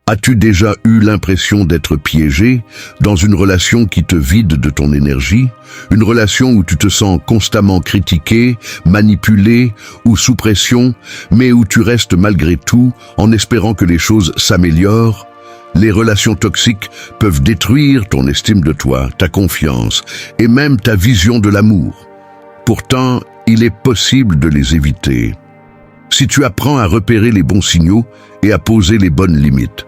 As-tu déjà eu l'impression d'être piégé dans une relation qui te vide de ton énergie, une relation où tu te sens constamment critiqué, manipulé ou sous pression, mais où tu restes malgré tout en espérant que les choses s'améliorent? Les relations toxiques peuvent détruire ton estime de toi, ta confiance et même ta vision de l'amour. Pourtant, il est possible de les éviter. Si tu apprends à repérer les bons signaux et à poser les bonnes limites.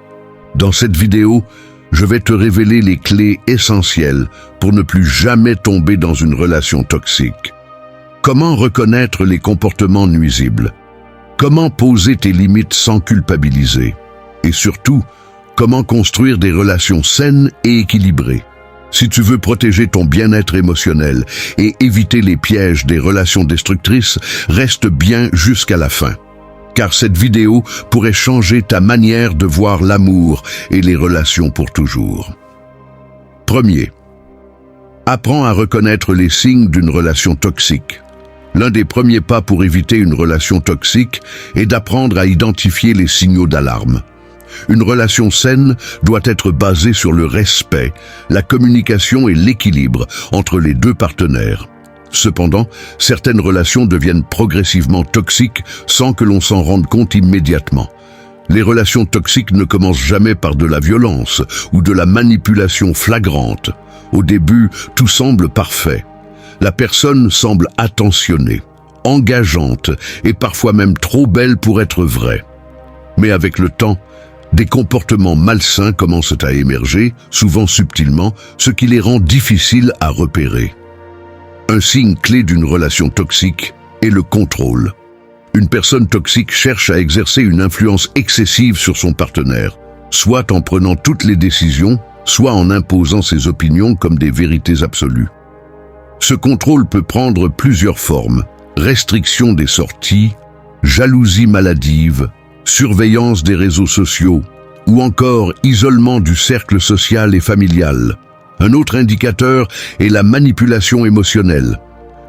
Dans cette vidéo, je vais te révéler les clés essentielles pour ne plus jamais tomber dans une relation toxique. Comment reconnaître les comportements nuisibles? Comment poser tes limites sans culpabiliser? Et surtout, comment construire des relations saines et équilibrées? Si tu veux protéger ton bien-être émotionnel et éviter les pièges des relations destructrices, reste bien jusqu'à la fin. Car cette vidéo pourrait changer ta manière de voir l'amour et les relations pour toujours. Premier, apprends à reconnaître les signes d'une relation toxique. L'un des premiers pas pour éviter une relation toxique est d'apprendre à identifier les signaux d'alarme. Une relation saine doit être basée sur le respect, la communication et l'équilibre entre les deux partenaires. Cependant, certaines relations deviennent progressivement toxiques sans que l'on s'en rende compte immédiatement. Les relations toxiques ne commencent jamais par de la violence ou de la manipulation flagrante. Au début, tout semble parfait. La personne semble attentionnée, engageante et parfois même trop belle pour être vraie. Mais avec le temps, des comportements malsains commencent à émerger, souvent subtilement, ce qui les rend difficiles à repérer. Un signe clé d'une relation toxique est le contrôle. Une personne toxique cherche à exercer une influence excessive sur son partenaire, soit en prenant toutes les décisions, soit en imposant ses opinions comme des vérités absolues. Ce contrôle peut prendre plusieurs formes: restriction des sorties, jalousie maladive, surveillance des réseaux sociaux, ou encore isolement du cercle social et familial. Un autre indicateur est la manipulation émotionnelle.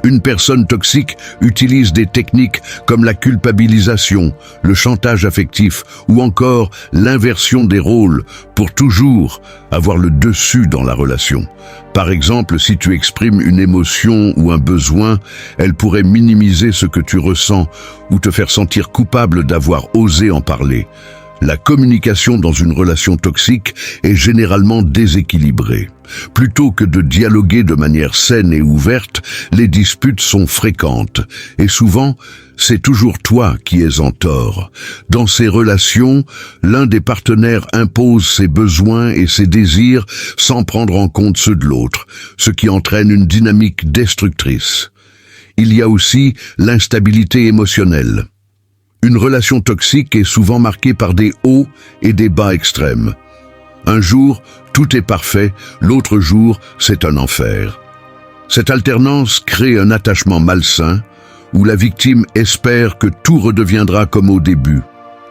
Une personne toxique utilise des techniques comme la culpabilisation, le chantage affectif ou encore l'inversion des rôles pour toujours avoir le dessus dans la relation. Par exemple, si tu exprimes une émotion ou un besoin, elle pourrait minimiser ce que tu ressens ou te faire sentir coupable d'avoir osé en parler. La communication dans une relation toxique est généralement déséquilibrée. Plutôt que de dialoguer de manière saine et ouverte, les disputes sont fréquentes. Et souvent, c'est toujours toi qui es en tort. Dans ces relations, l'un des partenaires impose ses besoins et ses désirs sans prendre en compte ceux de l'autre, ce qui entraîne une dynamique destructrice. Il y a aussi l'instabilité émotionnelle. Une relation toxique est souvent marquée par des hauts et des bas extrêmes. Un jour, tout est parfait, l'autre jour, c'est un enfer. Cette alternance crée un attachement malsain où la victime espère que tout redeviendra comme au début,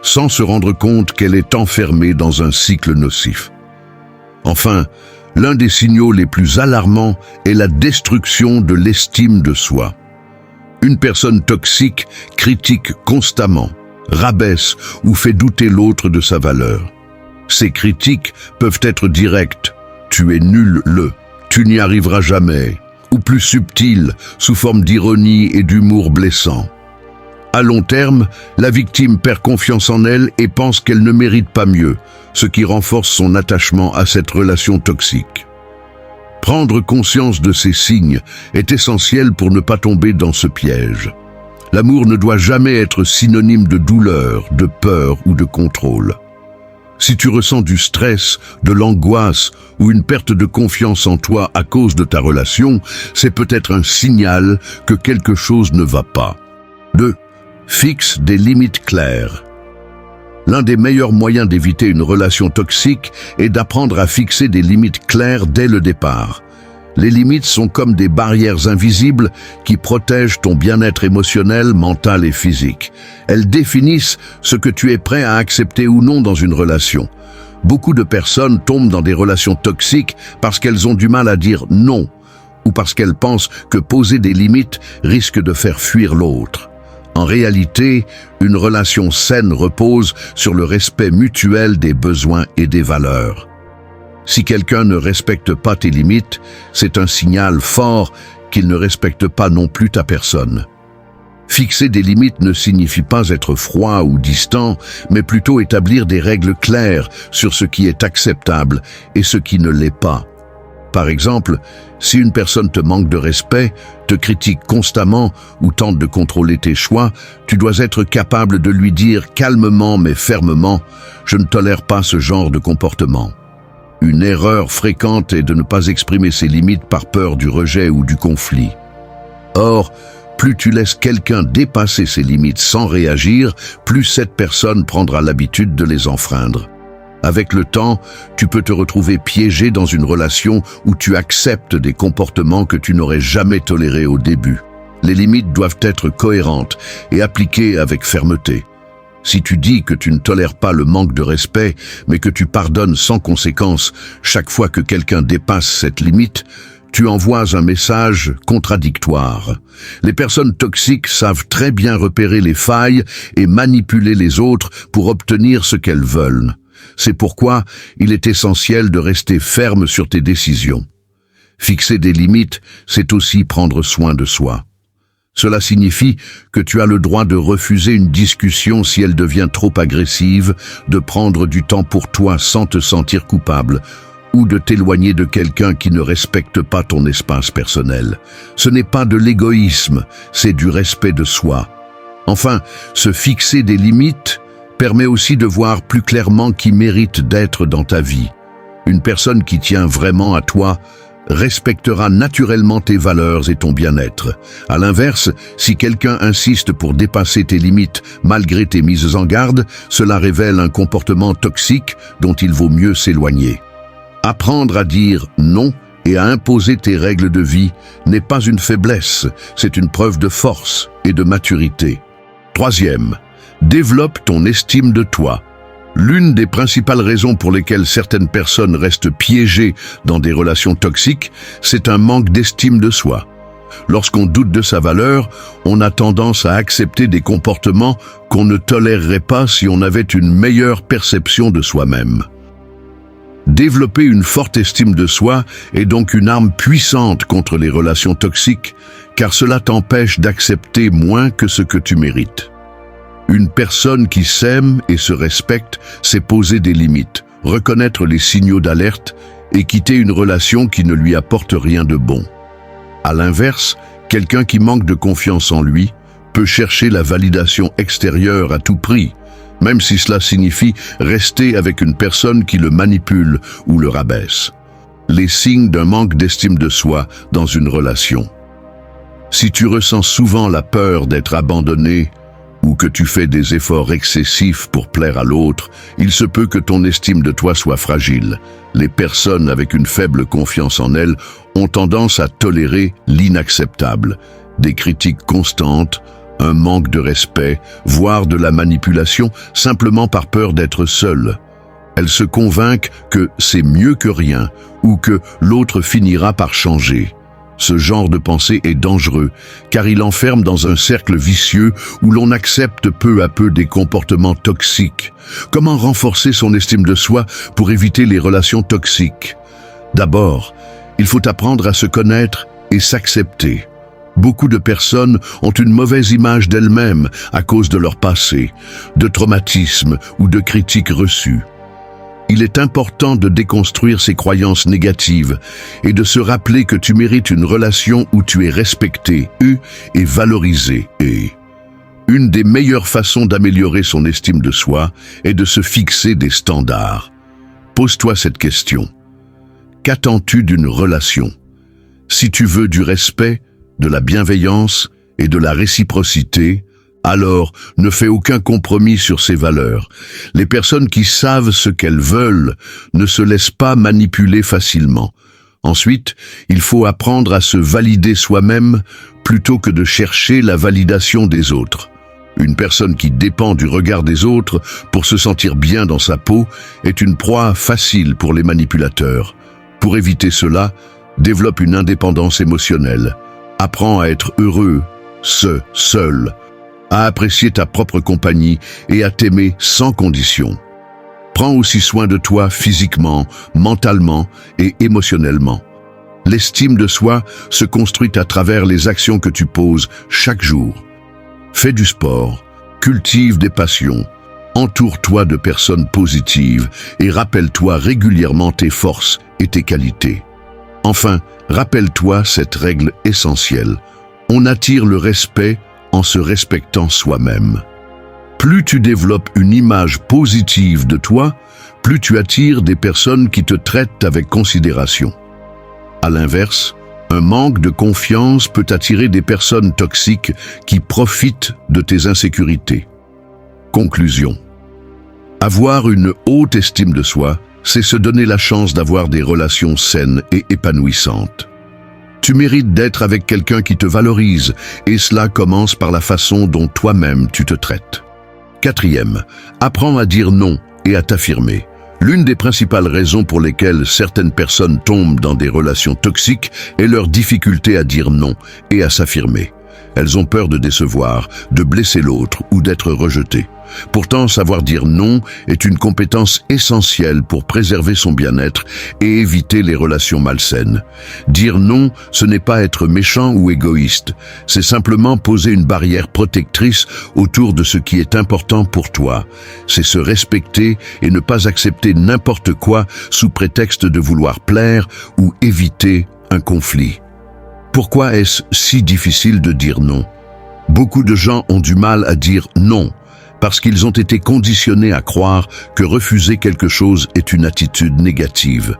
sans se rendre compte qu'elle est enfermée dans un cycle nocif. Enfin, l'un des signaux les plus alarmants est la destruction de l'estime de soi. Une personne toxique critique constamment, rabaisse ou fait douter l'autre de sa valeur. Ces critiques peuvent être directes, « tu es nul, tu n'y arriveras jamais », ou plus subtiles, sous forme d'ironie et d'humour blessant. À long terme, la victime perd confiance en elle et pense qu'elle ne mérite pas mieux, ce qui renforce son attachement à cette relation toxique. Prendre conscience de ces signes est essentiel pour ne pas tomber dans ce piège. L'amour ne doit jamais être synonyme de douleur, de peur ou de contrôle. Si tu ressens du stress, de l'angoisse ou une perte de confiance en toi à cause de ta relation, c'est peut-être un signal que quelque chose ne va pas. 2. Fixe des limites claires. L'un des meilleurs moyens d'éviter une relation toxique est d'apprendre à fixer des limites claires dès le départ. Les limites sont comme des barrières invisibles qui protègent ton bien-être émotionnel, mental et physique. Elles définissent ce que tu es prêt à accepter ou non dans une relation. Beaucoup de personnes tombent dans des relations toxiques parce qu'elles ont du mal à dire non ou parce qu'elles pensent que poser des limites risque de faire fuir l'autre. En réalité, une relation saine repose sur le respect mutuel des besoins et des valeurs. Si quelqu'un ne respecte pas tes limites, c'est un signal fort qu'il ne respecte pas non plus ta personne. Fixer des limites ne signifie pas être froid ou distant, mais plutôt établir des règles claires sur ce qui est acceptable et ce qui ne l'est pas. Par exemple, si une personne te manque de respect, te critique constamment ou tente de contrôler tes choix, tu dois être capable de lui dire calmement mais fermement « Je ne tolère pas ce genre de comportement ». Une erreur fréquente est de ne pas exprimer ses limites par peur du rejet ou du conflit. Or, plus tu laisses quelqu'un dépasser ses limites sans réagir, plus cette personne prendra l'habitude de les enfreindre. Avec le temps, tu peux te retrouver piégé dans une relation où tu acceptes des comportements que tu n'aurais jamais tolérés au début. Les limites doivent être cohérentes et appliquées avec fermeté. Si tu dis que tu ne tolères pas le manque de respect, mais que tu pardonnes sans conséquence chaque fois que quelqu'un dépasse cette limite, tu envoies un message contradictoire. Les personnes toxiques savent très bien repérer les failles et manipuler les autres pour obtenir ce qu'elles veulent. C'est pourquoi il est essentiel de rester ferme sur tes décisions. Fixer des limites, c'est aussi prendre soin de soi. Cela signifie que tu as le droit de refuser une discussion si elle devient trop agressive, de prendre du temps pour toi sans te sentir coupable, ou de t'éloigner de quelqu'un qui ne respecte pas ton espace personnel. Ce n'est pas de l'égoïsme, c'est du respect de soi. Enfin, se fixer des limites permet aussi de voir plus clairement qui mérite d'être dans ta vie. Une personne qui tient vraiment à toi respectera naturellement tes valeurs et ton bien-être. À l'inverse, si quelqu'un insiste pour dépasser tes limites malgré tes mises en garde, cela révèle un comportement toxique dont il vaut mieux s'éloigner. Apprendre à dire non et à imposer tes règles de vie n'est pas une faiblesse, c'est une preuve de force et de maturité. Troisième, développe ton estime de toi. L'une des principales raisons pour lesquelles certaines personnes restent piégées dans des relations toxiques, c'est un manque d'estime de soi. Lorsqu'on doute de sa valeur, on a tendance à accepter des comportements qu'on ne tolérerait pas si on avait une meilleure perception de soi-même. Développer une forte estime de soi est donc une arme puissante contre les relations toxiques, car cela t'empêche d'accepter moins que ce que tu mérites. Une personne qui s'aime et se respecte sait poser des limites, reconnaître les signaux d'alerte et quitter une relation qui ne lui apporte rien de bon. À l'inverse, quelqu'un qui manque de confiance en lui peut chercher la validation extérieure à tout prix, même si cela signifie rester avec une personne qui le manipule ou le rabaisse. Les signes d'un manque d'estime de soi dans une relation. Si tu ressens souvent la peur d'être abandonné, ou que tu fais des efforts excessifs pour plaire à l'autre, il se peut que ton estime de toi soit fragile. Les personnes avec une faible confiance en elles ont tendance à tolérer l'inacceptable, des critiques constantes, un manque de respect, voire de la manipulation, simplement par peur d'être seules. Elles se convainquent que c'est mieux que rien, ou que l'autre finira par changer. Ce genre de pensée est dangereux, car il enferme dans un cercle vicieux où l'on accepte peu à peu des comportements toxiques. Comment renforcer son estime de soi pour éviter les relations toxiques? D'abord, il faut apprendre à se connaître et s'accepter. Beaucoup de personnes ont une mauvaise image d'elles-mêmes à cause de leur passé, de traumatismes ou de critiques reçues. Il est important de déconstruire ces croyances négatives et de se rappeler que tu mérites une relation où tu es respecté, et valorisé. Et une des meilleures façons d'améliorer son estime de soi est de se fixer des standards. Pose-toi cette question. Qu'attends-tu d'une relation? Si tu veux du respect, de la bienveillance et de la réciprocité, alors ne fais aucun compromis sur ces valeurs. Les personnes qui savent ce qu'elles veulent ne se laissent pas manipuler facilement. Ensuite, il faut apprendre à se valider soi-même plutôt que de chercher la validation des autres. Une personne qui dépend du regard des autres pour se sentir bien dans sa peau est une proie facile pour les manipulateurs. Pour éviter cela, développe une indépendance émotionnelle. Apprends à être heureux, seul. à apprécier ta propre compagnie et à t'aimer sans condition. Prends aussi soin de toi physiquement, mentalement et émotionnellement. L'estime de soi se construit à travers les actions que tu poses chaque jour. Fais du sport, cultive des passions, entoure-toi de personnes positives et rappelle-toi régulièrement tes forces et tes qualités. Enfin, rappelle-toi cette règle essentielle. On attire le respect en se respectant soi-même. Plus tu développes une image positive de toi, plus tu attires des personnes qui te traitent avec considération. À l'inverse, un manque de confiance peut attirer des personnes toxiques qui profitent de tes insécurités. Conclusion. Avoir une haute estime de soi, c'est se donner la chance d'avoir des relations saines et épanouissantes. Tu mérites d'être avec quelqu'un qui te valorise, et cela commence par la façon dont toi-même tu te traites. 4e, apprends à dire non et à t'affirmer. L'une des principales raisons pour lesquelles certaines personnes tombent dans des relations toxiques est leur difficulté à dire non et à s'affirmer. Elles ont peur de décevoir, de blesser l'autre ou d'être rejetées. Pourtant, savoir dire non est une compétence essentielle pour préserver son bien-être et éviter les relations malsaines. Dire non, ce n'est pas être méchant ou égoïste, c'est simplement poser une barrière protectrice autour de ce qui est important pour toi. C'est se respecter et ne pas accepter n'importe quoi sous prétexte de vouloir plaire ou éviter un conflit. Pourquoi est-ce si difficile de dire non? Beaucoup de gens ont du mal à dire non, parce qu'ils ont été conditionnés à croire que refuser quelque chose est une attitude négative.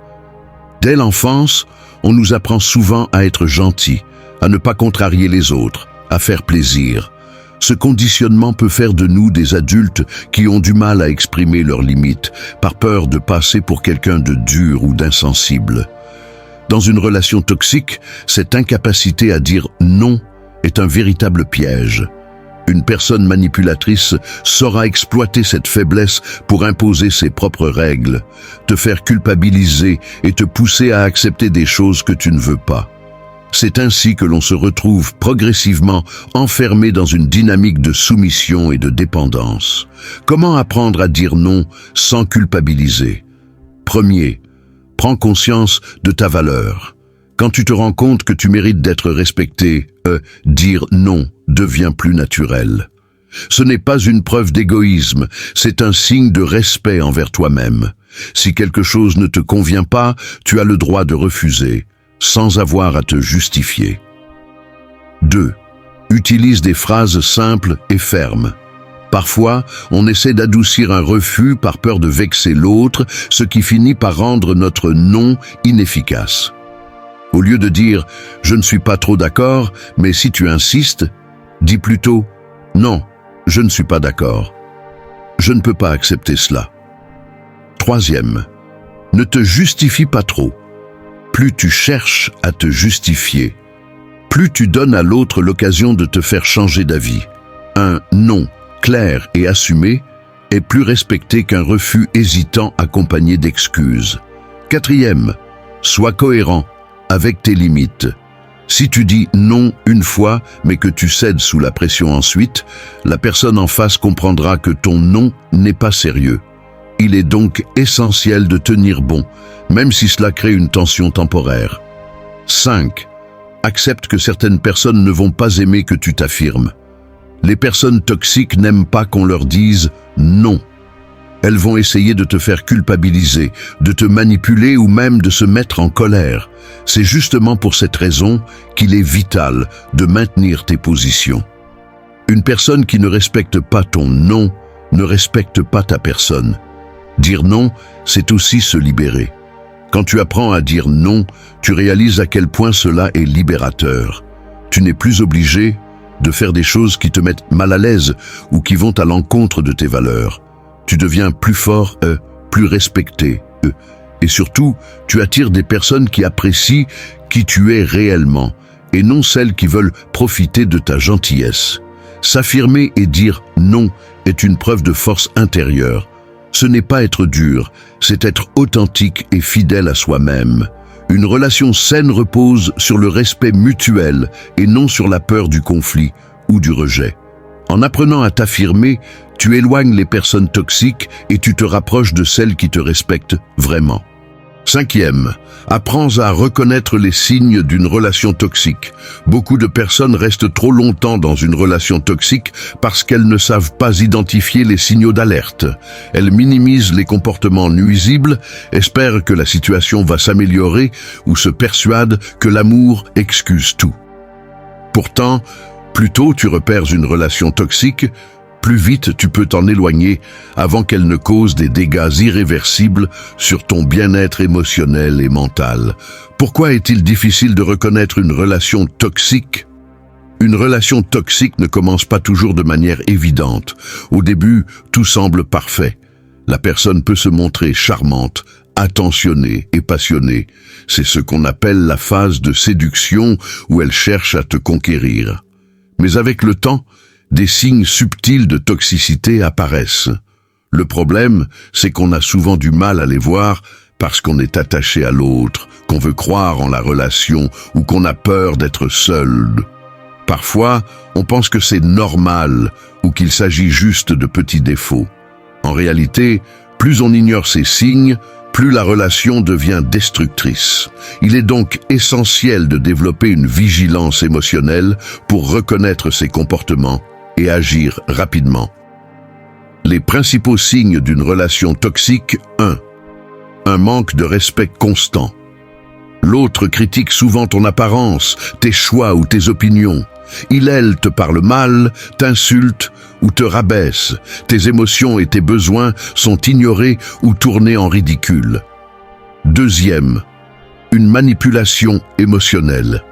Dès l'enfance, on nous apprend souvent à être gentils, à ne pas contrarier les autres, à faire plaisir. Ce conditionnement peut faire de nous des adultes qui ont du mal à exprimer leurs limites, par peur de passer pour quelqu'un de dur ou d'insensible. Dans une relation toxique, cette incapacité à dire non est un véritable piège. Une personne manipulatrice saura exploiter cette faiblesse pour imposer ses propres règles, te faire culpabiliser et te pousser à accepter des choses que tu ne veux pas. C'est ainsi que l'on se retrouve progressivement enfermé dans une dynamique de soumission et de dépendance. Comment apprendre à dire non sans culpabiliser? Premier, prends conscience de ta valeur. Quand tu te rends compte que tu mérites d'être respecté, dire non devient plus naturel. Ce n'est pas une preuve d'égoïsme, c'est un signe de respect envers toi-même. Si quelque chose ne te convient pas, tu as le droit de refuser, sans avoir à te justifier. 2. Utilise des phrases simples et fermes. Parfois, on essaie d'adoucir un refus par peur de vexer l'autre, ce qui finit par rendre notre non inefficace. Au lieu de dire « je ne suis pas trop d'accord, mais si tu insistes », dis plutôt « non, je ne suis pas d'accord. Je ne peux pas accepter cela. » 3e, ne te justifie pas trop. Plus tu cherches à te justifier, plus tu donnes à l'autre l'occasion de te faire changer d'avis. Un non clair et assumé est plus respecté qu'un refus hésitant accompagné d'excuses. 4e, sois cohérent avec tes limites. Si tu dis non une fois, mais que tu cèdes sous la pression ensuite, la personne en face comprendra que ton non n'est pas sérieux. Il est donc essentiel de tenir bon, même si cela crée une tension temporaire. 5. Accepte que certaines personnes ne vont pas aimer que tu t'affirmes. Les personnes toxiques n'aiment pas qu'on leur dise non. Elles vont essayer de te faire culpabiliser, de te manipuler ou même de se mettre en colère. C'est justement pour cette raison qu'il est vital de maintenir tes positions. Une personne qui ne respecte pas ton non ne respecte pas ta personne. Dire non, c'est aussi se libérer. Quand tu apprends à dire non, tu réalises à quel point cela est libérateur. Tu n'es plus obligé de faire des choses qui te mettent mal à l'aise ou qui vont à l'encontre de tes valeurs. Tu deviens plus fort, plus respecté, et surtout, tu attires des personnes qui apprécient qui tu es réellement, et non celles qui veulent profiter de ta gentillesse. S'affirmer et dire non est une preuve de force intérieure. Ce n'est pas être dur, c'est être authentique et fidèle à soi-même. Une relation saine repose sur le respect mutuel et non sur la peur du conflit ou du rejet. En apprenant à t'affirmer, tu éloignes les personnes toxiques et tu te rapproches de celles qui te respectent vraiment. 5e, apprends à reconnaître les signes d'une relation toxique. Beaucoup de personnes restent trop longtemps dans une relation toxique parce qu'elles ne savent pas identifier les signaux d'alerte. Elles minimisent les comportements nuisibles, espèrent que la situation va s'améliorer ou se persuadent que l'amour excuse tout. Pourtant, plus tôt tu repères une relation toxique, plus vite tu peux t'en éloigner avant qu'elle ne cause des dégâts irréversibles sur ton bien-être émotionnel et mental. Pourquoi est-il difficile de reconnaître une relation toxique ? Une relation toxique ne commence pas toujours de manière évidente. Au début, tout semble parfait. La personne peut se montrer charmante, attentionnée et passionnée. C'est ce qu'on appelle la phase de séduction où elle cherche à te conquérir. Mais avec le temps, des signes subtils de toxicité apparaissent. Le problème, c'est qu'on a souvent du mal à les voir parce qu'on est attaché à l'autre, qu'on veut croire en la relation ou qu'on a peur d'être seul. Parfois, on pense que c'est normal ou qu'il s'agit juste de petits défauts. En réalité, plus on ignore ces signes, plus la relation devient destructrice. Il est donc essentiel de développer une vigilance émotionnelle pour reconnaître ces comportements et agir rapidement. Les principaux signes d'une relation toxique. 1. Un manque de respect constant. L'autre critique souvent ton apparence, tes choix ou tes opinions. Elle te parle mal, t'insulte ou te rabaisse. Tes émotions et tes besoins sont ignorés ou tournés en ridicule. 2. Une manipulation émotionnelle.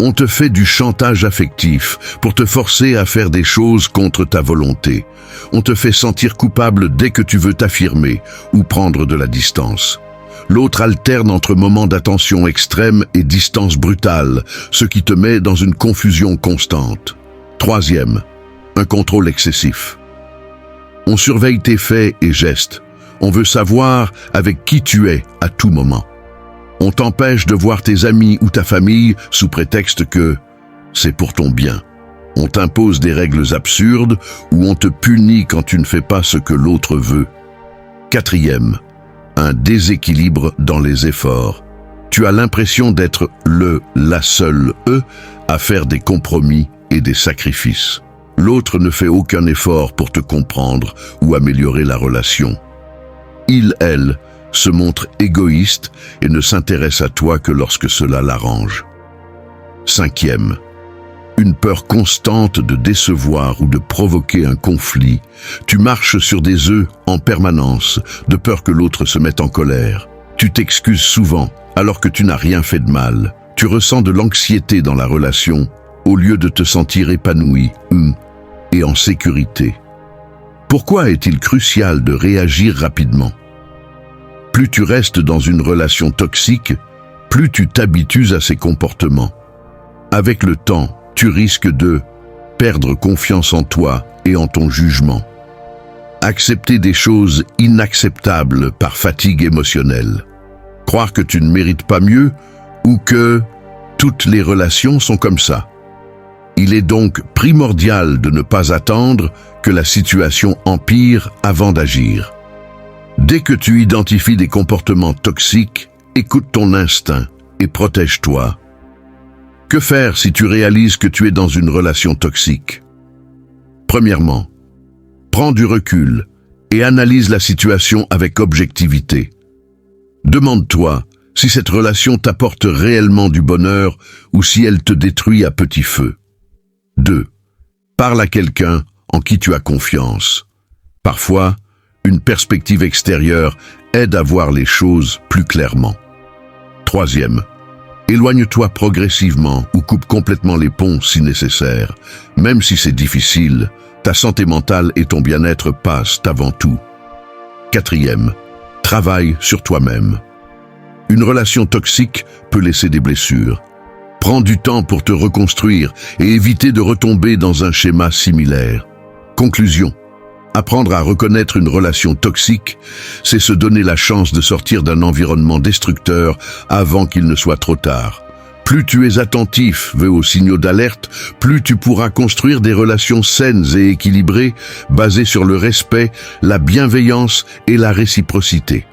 On te fait du chantage affectif pour te forcer à faire des choses contre ta volonté. On te fait sentir coupable dès que tu veux t'affirmer ou prendre de la distance. L'autre alterne entre moments d'attention extrême et distance brutale, ce qui te met dans une confusion constante. 3. Un contrôle excessif. On surveille tes faits et gestes. On veut savoir avec qui tu es à tout moment. On t'empêche de voir tes amis ou ta famille sous prétexte que c'est pour ton bien. On t'impose des règles absurdes ou on te punit quand tu ne fais pas ce que l'autre veut. 4. Un déséquilibre dans les efforts. Tu as l'impression d'être la seule à faire des compromis et des sacrifices. L'autre ne fait aucun effort pour te comprendre ou améliorer la relation. Elle se montre égoïste et ne s'intéresse à toi que lorsque cela l'arrange. 5. Une peur constante de décevoir ou de provoquer un conflit. Tu marches sur des œufs en permanence, de peur que l'autre se mette en colère. Tu t'excuses souvent, alors que tu n'as rien fait de mal. Tu ressens de l'anxiété dans la relation, au lieu de te sentir épanoui et en sécurité. Pourquoi est-il crucial de réagir rapidement ? Plus tu restes dans une relation toxique, plus tu t'habitues à ces comportements. Avec le temps, tu risques de perdre confiance en toi et en ton jugement. Accepter des choses inacceptables par fatigue émotionnelle. Croire que tu ne mérites pas mieux ou que toutes les relations sont comme ça. Il est donc primordial de ne pas attendre que la situation empire avant d'agir. Dès que tu identifies des comportements toxiques, écoute ton instinct et protège-toi. Que faire si tu réalises que tu es dans une relation toxique ? Premièrement, prends du recul et analyse la situation avec objectivité. Demande-toi si cette relation t'apporte réellement du bonheur ou si elle te détruit à petit feu. 2. Parle à quelqu'un en qui tu as confiance. Parfois, une perspective extérieure aide à voir les choses plus clairement. 3. Éloigne-toi progressivement ou coupe complètement les ponts si nécessaire. Même si c'est difficile, ta santé mentale et ton bien-être passent avant tout. 4. Travaille sur toi-même. Une relation toxique peut laisser des blessures. Prends du temps pour te reconstruire et éviter de retomber dans un schéma similaire. Conclusion. Apprendre à reconnaître une relation toxique, c'est se donner la chance de sortir d'un environnement destructeur avant qu'il ne soit trop tard. Plus tu es attentif aux signaux d'alerte, plus tu pourras construire des relations saines et équilibrées, basées sur le respect, la bienveillance et la réciprocité.